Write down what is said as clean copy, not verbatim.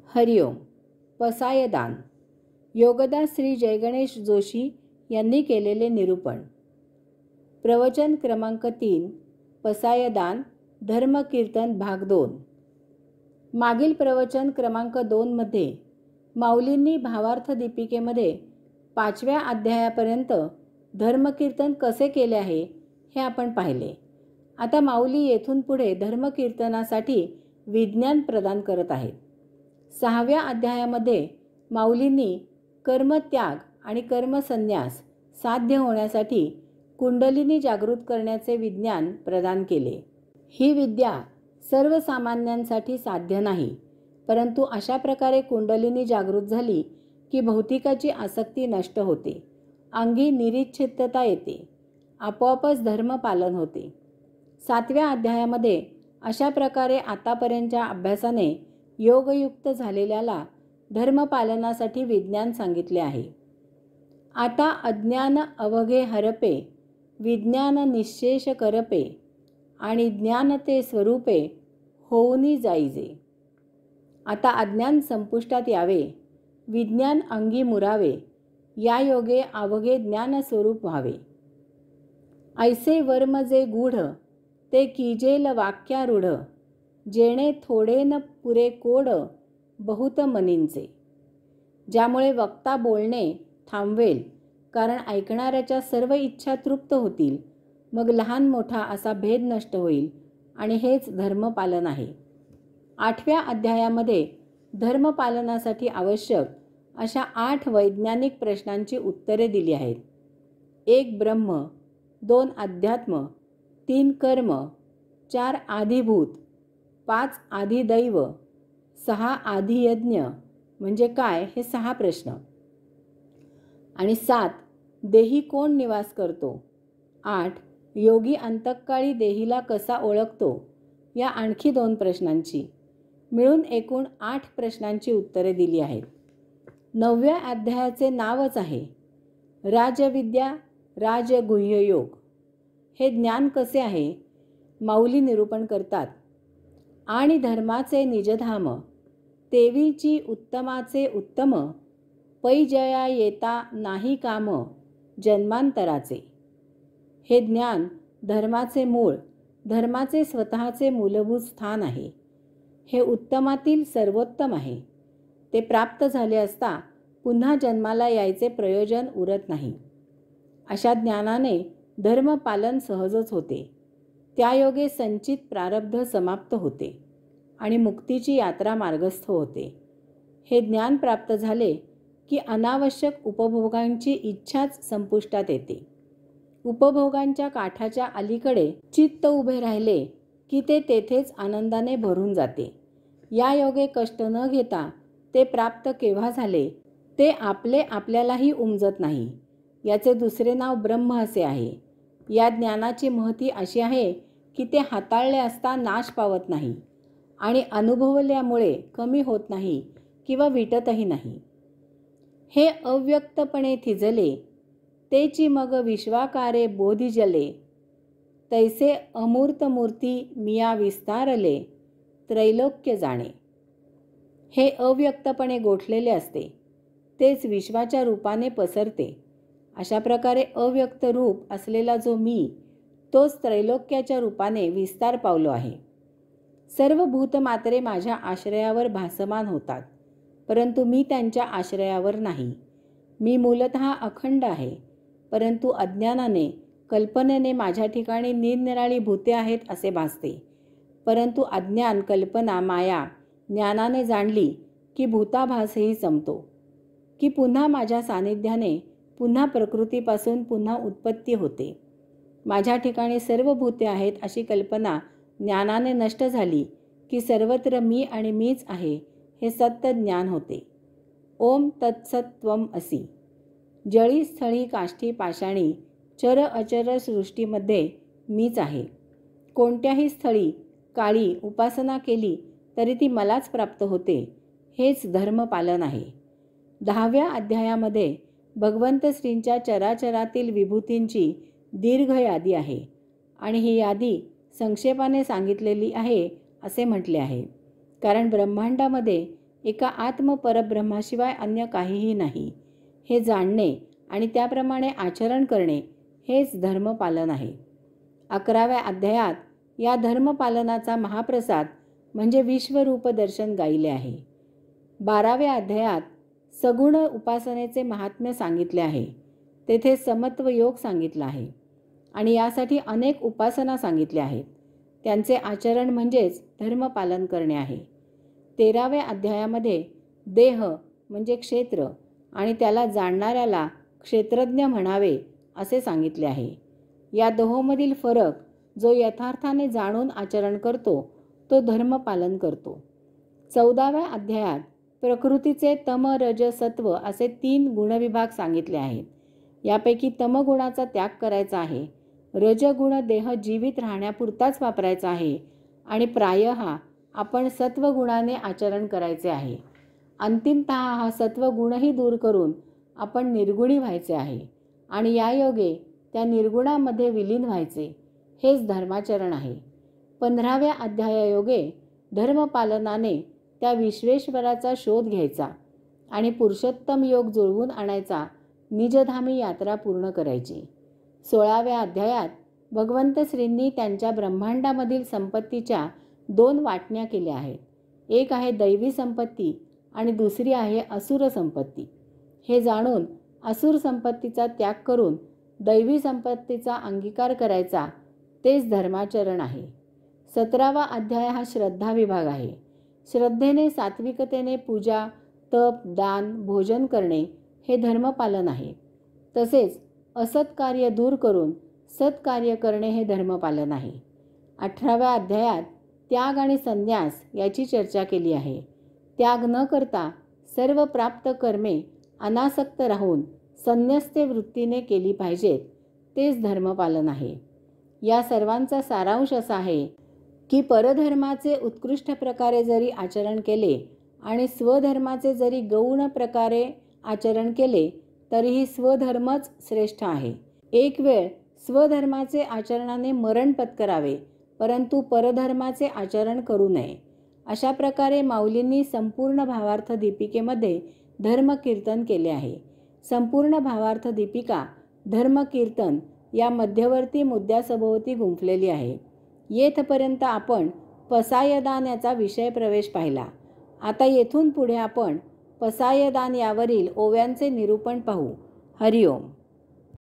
हरिओम. पसायदान. योगदास श्री जयगणेश जोशी यांनी केलेले निरूपण. प्रवचन क्रमांक 3. पसायदान धर्मकीर्तन भाग 2. मागील प्रवचन क्रमांक 2 मध्ये माऊलींनी भावार्थ दीपिकेमध्ये 5व्या अध्यायापर्यंत धर्मकीर्तन कसे केले आहे हे आपण पाहिले. आता माऊली येथून पुढे धर्मकीर्तनासाठी विज्ञान प्रदान करत आहेत. 6व्या अध्यायामध्ये माऊलींनी कर्मत्याग आणि कर्मसन्यास साध्य होण्यासाठी कुंडलिनी जागृत करण्याचे विज्ञान प्रदान केले. ही विद्या सर्वसामान्यांसाठी साध्य नाही, परंतु अशा प्रकारे कुंडलिनी जागृत झाली की भौतिकाची आसक्ती नष्ट होते, अंगी निरिच्छितता येते, आपोआपच धर्मपालन होते. 7व्या अध्यायामध्ये अशा प्रकारे आतापर्यंतच्या अभ्यासाने योगयुक्त झालेल्याला धर्मपालनासाठी विज्ञान सांगितले आहे. आता अज्ञान अवघे हरपे, विज्ञान निश्शेष करपे, आणि ज्ञान ते स्वरूपे होऊनी जाईजे. आता अज्ञान संपुष्टात यावे, विज्ञान अंगी मुरावे, या योगे अवघे ज्ञान स्वरूप व्हावे. ऐसे वर्म जे गूढ, ते कीजेल वाक्यारूढ, जेणे थोडे न पुरे कोड, बहुत मनींचे. ज्यामुळे वक्ता बोलणे थांबवेल, कारण ऐकणाऱ्याच्या सर्व इच्छा तृप्त होतील, मग लहान मोठा असा भेद नष्ट होईल, आणि हेच धर्मपालन आहे. 8व्या अध्यायामध्ये धर्मपालनासाठी आवश्यक अशा 8 वैज्ञानिक प्रश्नांची उत्तरे दिली आहेत. 1 ब्रह्म, 2 अध्यात्म, 3 कर्म, 4 आधिभूत, 5 आधिदैव, 6 आधियज्ञ म्हणजे काय हे 6 प्रश्न, आणि 7 देही कोण निवास करतो, 8 योगी अंतःकाळी देहीला कसा ओळखतो, या आणखी 2 प्रश्नांची मिळून एकूण 8 प्रश्नांची उत्तरे दिली आहेत. 9व्या अध्यायाचे नावच आहे राजविद्या राजगुह्ययोग. हे ज्ञान कसे आहे माऊली निरूपण करतात. आणि धर्माचे निजधाम, तेवीची उत्तमाचे उत्तम, पै जया येता नाही काम, जन्मांतराचे. हे ज्ञान धर्माचे मूळ, धर्माचे स्वतःचे मूलभूत स्थान आहे. हे उत्तमातील सर्वोत्तम आहे. ते प्राप्त झाले असता पुन्हा जन्माला यायचे प्रयोजन उरत नाही. अशा ज्ञानाने धर्मपालन सहजच होते. त्यायोगे संचित प्रारब्ध समाप्त होते आणि मुक्तीची यात्रा मार्गस्थ होते. हे ज्ञान प्राप्त झाले की अनावश्यक उपभोगांची इच्छाच संपुष्टात येते. उपभोगांच्या काठाच्या अलीकडे चित्त उभे राहिले की ते तेथेच आनंदाने भरून जाते. या योगे कष्ट न घेता ते प्राप्त केव्हा झाले ते आपल्यालाही उमजत नाही. याचे दुसरे नाव ब्रह्म असे आहे. या ज्ञानाची महती अशी आहे की ते हाताळले असता नाश पावत नाही आणि अनुभवल्यामुळे कमी होत नाही किंवा विटतही नाही. हे अव्यक्तपणे थिजले, तेची मग विश्वाकारे बोधिजले, तैसे अमूर्त मूर्ती मिया विस्तारले, त्रैलोक्य जाणे. हे अव्यक्तपणे गोठलेले असते, तेच विश्वाच्या रूपाने पसरते. अशा प्रकारे अव्यक्त रूप असलेला जो मी, तोच त्रैलोक्याच्या रूपाने विस्तार पावलो आहे. सर्व भूतमात्रे माझ्या आश्रयावर भासमान होतात, परंतु मी त्यांच्या आश्रयावर नाही. मी मूलतः अखंड आहे, परंतु अज्ञानाने कल्पनेने माझ्या ठिकाणी निरनिराळी भूते आहेत असे भासते. परंतु अज्ञान, कल्पना, माया ज्ञानाने जाणली की भूताभासही संपतो, की पुन्हा माझ्या सानिध्याने पुन्हा प्रकृतीपासून पुन्हा उत्पत्ती होते. माझ्या ठिकाणी सर्व भूते आहेत अशी कल्पना ज्ञानाने नष्ट झाली की सर्वत्र मी आणि मीच आहे हे सत्य ज्ञान होते. ओम तत्सत्त्वम असी. जळी स्थळी काष्ठी पाषाणी चर अचर सृष्टीमध्ये मीच आहे. कोणत्याही स्थळी काळी उपासना केली तरी ती मलाच प्राप्त होते. हेच धर्मपालन आहे. 10व्या अध्यायामध्ये भगवंत श्रींच्या चराचरातील विभूतींची दीर्घ यादी आहे आणि ही यादी संक्षेपाने सांगितलेली आहे असे म्हटले आहे. कारण ब्रह्मांडामध्ये एका आत्मपरब्रह्माशिवाय अन्य काहीही नाही हे जाणणे आणि त्याप्रमाणे आचरण करणे हेच धर्मपालन आहे. 11व्या अध्यायात या धर्मपालनाचा महाप्रसाद म्हणजे विश्वरूप दर्शन गायले आहे. 12व्या अध्यायात सगुण उपासनेचे महात्म्य सांगितले आहे. तेथे समत्व योग सांगितला आहे आणि यासाठी अनेक उपासना सांगितल्या आहेत. त्यांचे आचरण म्हणजेच धर्मपालन करणे आहे. 13व्या अध्यायामध्ये देह म्हणजे क्षेत्र आणि त्याला जाणणाऱ्याला क्षेत्रज्ञ म्हणावे असे सांगितले आहे. या दोहोमधील फरक जो यथार्थाने जाणून आचरण करतो तो धर्मपालन करतो. 14व्या अध्यायात प्रकृतीचे तम रज सत्व असे 3 गुणविभाग सांगितले आहेत. यापैकी तमगुणाचा त्याग करायचा आहे. रजगुण देह जीवित राहण्यापुरताच वापरायचा आहे आणि प्रायः आपण सत्वगुणाने आचरण करायचे आहे. अंतिमतः हा सत्वगुणही दूर करून आपण निर्गुणी व्हायचे आहे आणि यायोगे त्या निर्गुणामध्ये विलीन व्हायचे. हेच धर्माचरण आहे. 15व्या अध्यायायोगे धर्मपालनाने त्या विश्वेश्वराचा शोध घ्यायचा आणि पुरुषोत्तम योग जुळवून आणायचा, निजधामी यात्रा पूर्ण करायची. 16व्या अध्यायात भगवंत श्रींनी त्यांच्या ब्रह्मांडामधील संपत्तीच्या 2 वाटण्या केल्या आहेत. एक आहे दैवी संपत्ती आणि दुसरी आहे असुर संपत्ती. हे जाणून असुर संपत्तीचा त्याग करून दैवी संपत्तीचा अंगीकार करायचा तेच धर्माचरण आहे. 17वा अध्याय हा श्रद्धा विभाग आहे. श्रद्धेने सात्विकतेने पूजा, तप, दान, भोजन करणे हे धर्मपालन आहे. तसेच असत्कार्य दूर करून सत्कार्य करणे हे धर्मपालन आहे. 18व्या अध्यायात त्याग आणि संन्यास याची चर्चा केली आहे. त्याग न करता सर्व प्राप्त कर्मे अनासक्त राहून संन्यस्ते वृत्तीने केली पाहिजेत तेच धर्मपालन आहे. या सर्वांचा सारांश असा आहे की परधर्माचे उत्कृष्ट प्रकारे जरी आचरण केले आणि स्वधर्माचे जरी गौण प्रकारे आचरण केले तरीही स्वधर्मच श्रेष्ठ आहे. एक वेळ स्वधर्माचे आचरणाने मरण पत्करावे परंतु परधर्माचे आचरण करू नये. अशा प्रकारे माऊलींनी संपूर्ण भावार्थ दीपिकेमध्ये धर्मकीर्तन केले आहे. संपूर्ण भावार्थ दीपिका धर्मकीर्तन या मध्यवर्ती मुद्द्यासभोवती गुंफलेली आहे. येथपर्यंत आपण पसायदान याचा विषय प्रवेश पाहिला. आता येथून पुढे आपण पसायदान यावरील ओव्यांचे निरूपण पाहू. हरिओम.